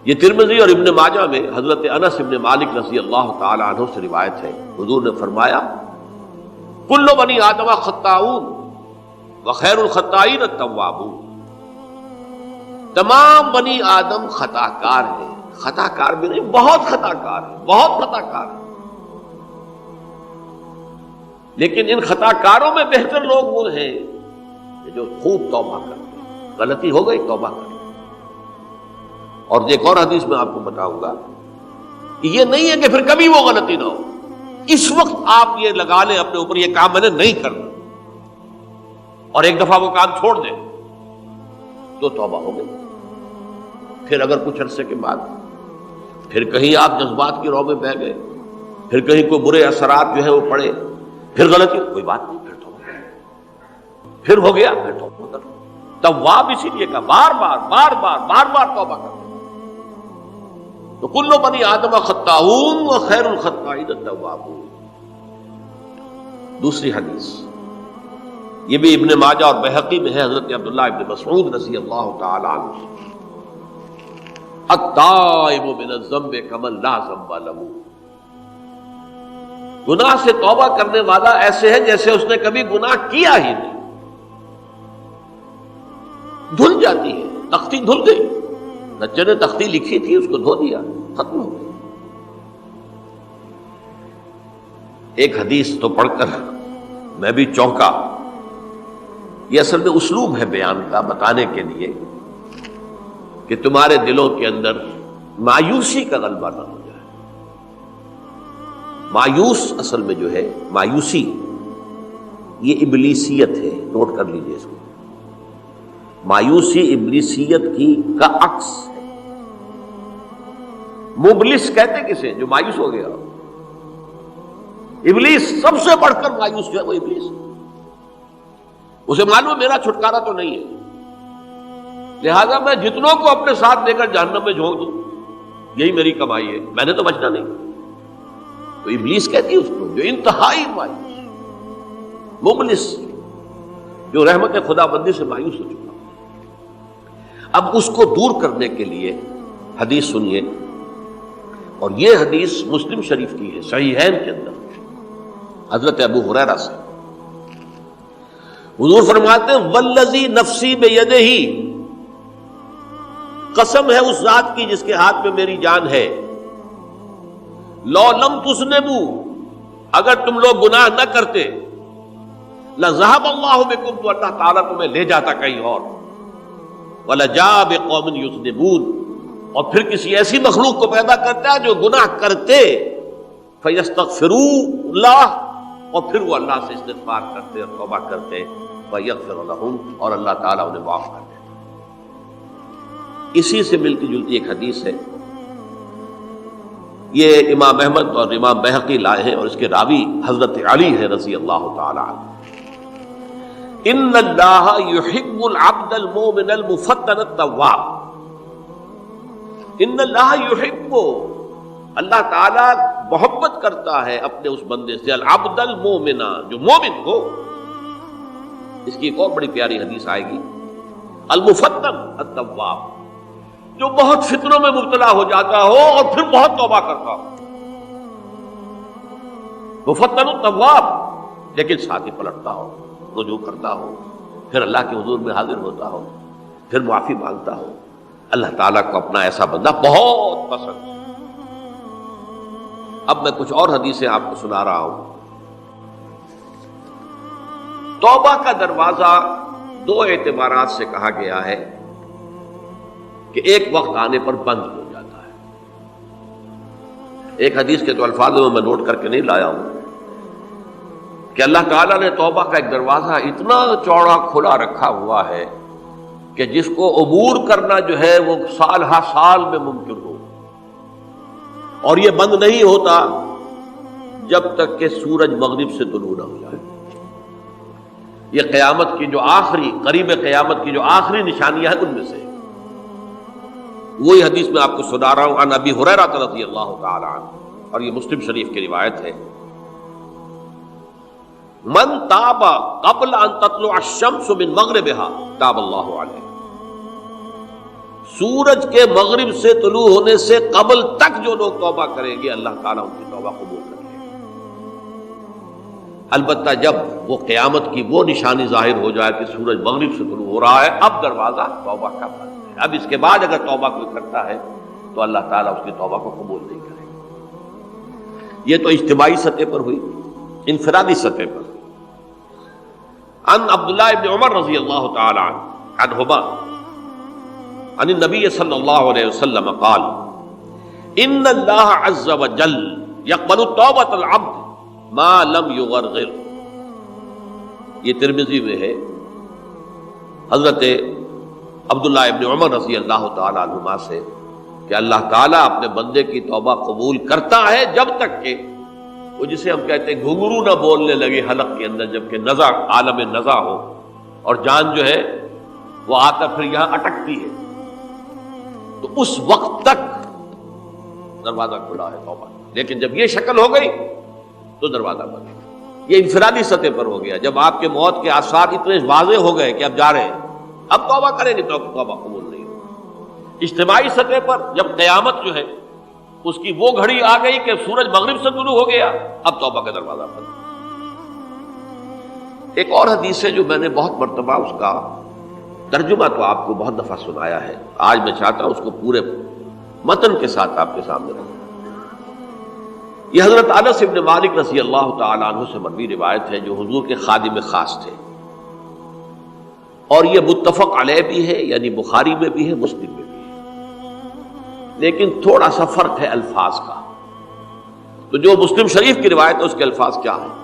یہ ترمذی اور ابن ماجہ میں حضرت انس ابن مالک رضی اللہ تعالی عنہ سے روایت ہے، حضور نے فرمایا کل بنی آدم خطاؤون وخیر الخطائین التوابون، تمام بنی آدم خطا کار ہیں، خطا کار بھی نہیں، بہت خطا کار ہیں، بہت خطا کار ہیں، لیکن ان خطا کاروں میں بہتر لوگ وہ ہیں جو خوب توبہ کرتے ہیں، غلطی ہو گئی توبہ کرتے ہیں۔ اور ایک اور حدیث میں آپ کو بتاؤں گا کہ یہ نہیں ہے کہ پھر کبھی وہ غلطی نہ ہو، اس وقت آپ یہ لگا لیں اپنے اوپر یہ کام میں نے نہیں کرنا، اور ایک دفعہ وہ کام چھوڑ دیں تو توبہ ہو گئی۔ پھر اگر کچھ عرصے کے بعد پھر کہیں آپ جذبات کی رو میں بہہ گئے، پھر کہیں کوئی برے اثرات جو ہے وہ پڑے، پھر غلطی، کوئی بات نہیں، پھر توبہ، پھر ہو گیا، پھر توبہ کر۔ تواب اسی لیے کہا بار بار بار بار بار بار توبہ کر۔ تو کل بنی آدم خطاؤون وخیر الخطائین التوابون۔ دوسری حدیث یہ بھی ابن ماجہ اور بہقی میں ہے، حضرت عبداللہ ابن مسعود رضی اللہ تعالی عنہ، التائب من الذنب کمن لا ذنب له، گناہ سے توبہ کرنے والا ایسے ہے جیسے اس نے کبھی گناہ کیا ہی نہیں، دھل جاتی ہے، تختی دھل گئی، بچے نے تختی لکھی تھی اس کو دھو دیا، ختم ہو گئی۔ ایک حدیث تو پڑھ کر میں بھی چونکا، یہ اصل میں اسلوب ہے بیان کا، بتانے کے لیے کہ تمہارے دلوں کے اندر مایوسی کا غلبہ نہ ہو جائے۔ مایوس اصل میں جو ہے مایوسی یہ ابلیسیت ہے، نوٹ کر لیجئے اس کو، مایوسی ابلیسیت کی کا عکس ہے۔ مبلس کہتے کسے جو مایوس ہو گیا، ابلیس سب سے بڑھ کر مایوس جو ہے وہ ابلیس ہے، اسے معلوم میرا چھٹکارا تو نہیں ہے، لہذا میں جتنوں کو اپنے ساتھ لے کر جہنم میں جھونک دوں یہی میری کمائی ہے، میں نے تو بچنا نہیں۔ تو ابلیس کہتی ہے اس کو جو انتہائی مایوس، مبلس، جو رحمت خدا بندی سے مایوس ہو چکا۔ اب اس کو دور کرنے کے لیے حدیث سنیے، اور یہ حدیث مسلم شریف کی ہے، صحیحین کے اندر، حضرت ابو ہریرہ سے حضور فرماتے ہیں والذی نفسی بیدہ، قسم ہے اس ذات کی جس کے ہاتھ میں میری جان ہے، لو لم تذنبوا، اگر تم لوگ گناہ نہ کرتے، لذهب اللہ بکم، تو اللہ تعالیٰ تمہیں لے جاتا کہیں اور، وَلَجَاءَ بِقَوْمٍ يُذْنِبُونَ، اور پھر کسی ایسی مخلوق کو پیدا کرتا ہے جو گناہ کرتے، فَيَسْتَغْفِرُوا اللَّهَ، اور پھر وہ اللہ سے استغفار کرتے اور توبہ کرتے، فَيَغْفِرُ لَهُمْ، اور اللہ تعالیٰ انہیں معاف کر دیتا۔ اسی سے ملتی جلتی ایک حدیث ہے، یہ امام احمد اور امام بہقی لائے ہیں، اور اس کے راوی حضرت علی ہے رضی اللہ تعالی عنہ۔ ان اللہ یحب العبد المؤمن المفتن التواب، ان اللہ یحب، اللہ تعالی محبت کرتا ہے اپنے اس بندے سے، العبد المؤمن، جو مومن ہو۔ اس کی ایک اور بڑی پیاری حدیث آئے گی، المفتن التواب، جو بہت فتنوں میں مبتلا ہو جاتا ہو اور پھر بہت توبہ کرتا ہو، مفتن التواب، لیکن ساتھ ہی پلٹتا ہو، رجوع کرتا ہو، پھر اللہ کے حضور میں حاضر ہوتا ہو، پھر معافی مانگتا ہو۔ اللہ تعالیٰ کو اپنا ایسا بندہ بہت پسند ہے۔ اب میں کچھ اور حدیثیں آپ کو سنا رہا ہوں۔ توبہ کا دروازہ دو اعتبارات سے کہا گیا ہے کہ ایک وقت آنے پر بند ہو جاتا ہے۔ ایک حدیث کے تو الفاظ میں نوٹ کر کے نہیں لایا ہوں کہ اللہ تعالیٰ نے توبہ کا ایک دروازہ اتنا چوڑا کھلا رکھا ہوا ہے کہ جس کو عبور کرنا جو ہے وہ سال ہر سال میں ممکن ہو، اور یہ بند نہیں ہوتا جب تک کہ سورج مغرب سے طلوع نہ ہو جائے۔ یہ قیامت کی جو آخری، قریب قیامت کی جو آخری نشانیاں ہیں ان میں سے وہی حدیث میں آپ کو سنا رہا ہوں، عن ابی ہریرہ رضی اللہ تعالی عنہ، اور یہ مسلم شریف کی روایت ہے، من تاب قبل ان تطلع الشمس من مغربها تاب اللہ علیہ، سورج کے مغرب سے طلوع ہونے سے قبل تک جو لوگ توبہ کریں گے اللہ تعالیٰ ان کی توبہ قبول کریں گے. البتہ جب وہ قیامت کی وہ نشانی ظاہر ہو جائے کہ سورج مغرب سے طلوع ہو رہا ہے، اب دروازہ توبہ کا بند ہے. اب اس کے بعد اگر توبہ کوئی کرتا ہے تو اللہ تعالیٰ اس کی توبہ کو قبول نہیں کرے گا. یہ تو اجتماعی سطح پر ہوئی. انفرادی سطح پر ان عبداللہ ابن عمر رضی اللہ تعالی عنہما عن النبی صلی اللہ علیہ وسلم قال ان اللہ عز وجل یقبل توبۃ العبد ما لم یغرغر. یہ ترمذی میں ہے حضرت عبداللہ ابن عمر رضی اللہ تعالی عنہما سے کہ اللہ تعالیٰ اپنے بندے کی توبہ قبول کرتا ہے جب تک کہ وہ جسے ہم کہتے ہیں گھنگرو نہ بولنے لگے حلق کے اندر، جبکہ نزع عالم نزع ہو اور جان جو ہے وہ آ کر پھر یہاں اٹکتی ہے، تو اس وقت تک دروازہ کھلا ہے توبہ. لیکن جب یہ شکل ہو گئی تو دروازہ بند ہے. یہ انفرادی سطح پر ہو گیا. جب آپ کے موت کے آثار اتنے واضح ہو گئے کہ اب جا رہے ہیں، اب توبہ کریں گے تو توبہ قبول نہیں ہوگی. اجتماعی سطح پر جب قیامت جو ہے اس کی وہ گھڑی آ گئی کہ سورج مغرب سے طلوع ہو گیا، اب توبہ کا دروازہ بند. ایک اور حدیث ہے جو میں نے بہت مرتبہ اس کا ترجمہ تو آپ کو بہت دفعہ سنایا ہے، آج میں چاہتا ہوں اس کو پورے متن کے ساتھ آپ کے سامنے رکھوں. یہ حضرت انس ابن مالک رضی اللہ تعالی عنہ سے مروی روایت ہے جو حضور کے خادم خاص تھے، اور یہ متفق علیہ بھی ہے، یعنی بخاری میں بھی ہے، مسلم میں بھی ہے، لیکن تھوڑا سا فرق ہے الفاظ کا. تو جو مسلم شریف کی روایت ہے اس کے الفاظ کیا ہیں؟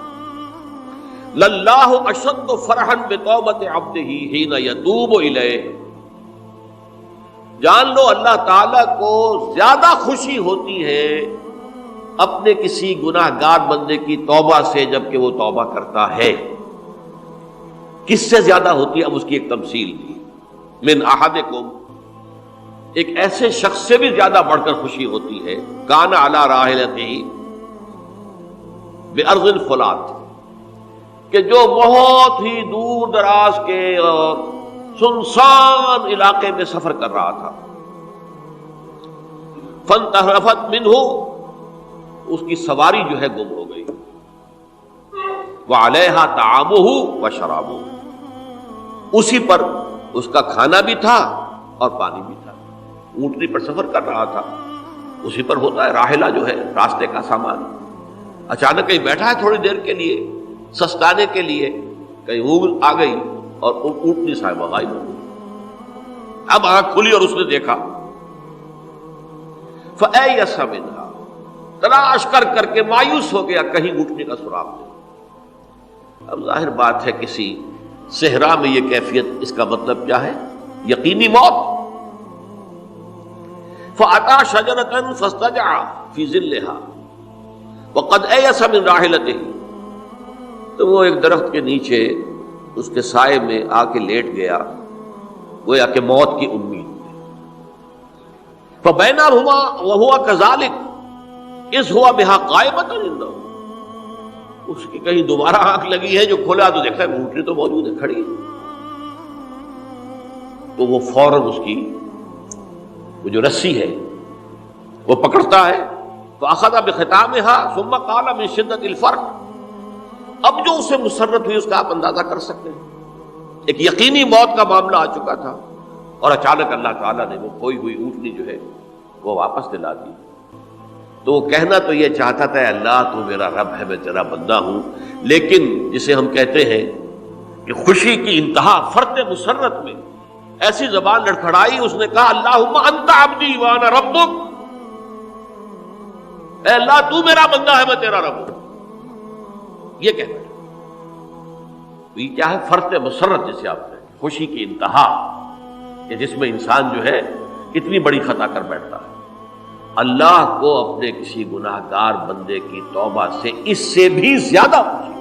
للہ اشد فرحا بتوبۃ عبدہ حین یتوب الیہ. جان لو اللہ تعالی کو زیادہ خوشی ہوتی ہے اپنے کسی گناہ گار بندے کی توبہ سے جبکہ وہ توبہ کرتا ہے. کس سے زیادہ ہوتی ہے؟ اب اس کی ایک تمثیل دی. من احدکم، ایک ایسے شخص سے بھی زیادہ بڑھ کر خوشی ہوتی ہے کان علی راحلتہ بارض الفلات، کہ جو بہت ہی دور دراز کے اور سنسان علاقے میں سفر کر رہا تھا. فانتحرفت منہ، اس کی سواری جو ہے گم ہو گئی. وعلیہا طعامہ وشرابہ، اسی پر اس کا کھانا بھی تھا اور پانی بھی تھا. اونٹنی پر سفر کر رہا تھا، اسی پر ہوتا ہے راحلہ جو ہے راستے کا سامان. اچانک کہیں بیٹھا ہے تھوڑی دیر کے لیے سستانے کے لیے، کہیں اونگ آ گئی اور اونٹنی صاحبہ غائب ہو گئی. اب آنکھ کھلی اور اس نے دیکھا. فَأَيَّسَ مِنْهَا، تلاش کر کر کے مایوس ہو گیا، کہیں اونٹنی کا سراغ نہیں. اب ظاہر بات ہے کسی صحرا میں یہ کیفیت، اس کا مطلب کیا ہے؟ یقینی موت. فَأَتَى شَجَرَةً فَاسْتَجَعَ فِي ظِلِّهَا وَقَدْ أَيَسَ مِنْ رَاحِلَتِهِ. تو وہ ایک درخت کے نیچے اس کے سائے میں آ کے لیٹ گیا، گویا کہ موت کی امید. فَبَيْنَهُمَا وَهُوَ كَذَلِكَ إِذْ هُوَ بِهَا قَائِمَةٌ عِندَهُ. اس کی کہیں دوبارہ آنکھ لگی ہے، جو کھولا تو دیکھتا ہے اونٹنی تو موجود ہے، کھڑی ہے. تو وہ فوراً اس کی وہ جو رسی ہے وہ پکڑتا ہے. فَأَخَذَ بِخِتَامِهَا ثُمَّ قَالَ مِنْ شِدَّةِ الْفَرْقِ. اب جو اسے مسرت ہوئی اس کا آپ اندازہ کر سکتے ہیں. ایک یقینی موت کا معاملہ آ چکا تھا اور اچانک اللہ تعالیٰ نے وہ کھوئی ہوئی اونٹنی جو ہے وہ واپس دلا دی. تو وہ کہنا تو یہ چاہتا تھا اللہ تو میرا رب ہے، میں تیرا بندہ ہوں، لیکن جسے ہم کہتے ہیں کہ خوشی کی انتہا فرط مسرت میں ایسی زبان لڑکھڑائی، اس نے کہا اللہم انت عبدی وانا ربک. اے اللہ تو میرا بندہ ہے، میں تیرا رب ہوں. یہ کہنا ہے. یہ کیا ہے؟ فرط مسرت جسے آپ کہتے ہیں، خوشی کی انتہا، کہ جس میں انسان جو ہے اتنی بڑی خطا کر بیٹھتا ہے. اللہ کو اپنے کسی گناہ گار بندے کی توبہ سے اس سے بھی زیادہ خوشی